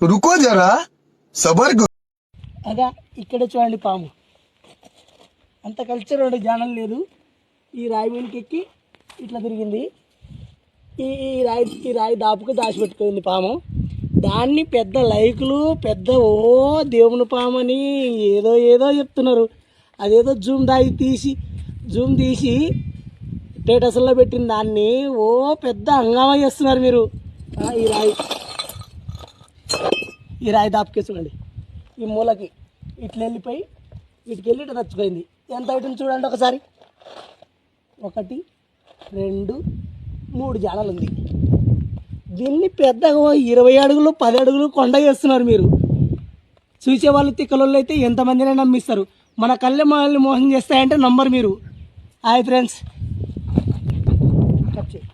रुको जरा सबर करो। అదా ఇక్కడ చూడండి పాము అంత కల్చర్ జ్ఞానం లేదు. ఈ రాయి మీదకి ఎక్కి ఇట్లా తిరిగింది. ఈ రాయి దాపుకు దాచిపెట్టుకుంది పాము. దాన్ని పెద్ద లైకులు పెద్ద దేవుని పాము అని ఏదో ఏదో చెప్తున్నారు. అదేదో జూమ్ తీసి స్టేటస్లో పెట్టిన దాన్ని పెద్ద హంగామా చేస్తున్నారు మీరు. ఈ రాయి దాపుకే చూడండి, ఈ మూలకి ఇట్లా వెళ్ళిపోయి వీటికి వెళ్ళి ఇట్లా చచ్చిపోయింది. ఎంత అవుతుంది చూడండి ఒకసారి. 1 2 3 జాడలు ఉంది. దీన్ని పెద్దగా 20 అడుగులు 10 అడుగులు కొండ చేస్తున్నారు మీరు. చూసేవాళ్ళు తిక్కలోళ్ళు అయితే ఎంతమందినే నమ్మిస్తారు. మన కళ్ళే మనల్ని మోసం చేస్తాయంటే నంబర్ మీరు. హాయ్ ఫ్రెండ్స్, కట్ చేయి.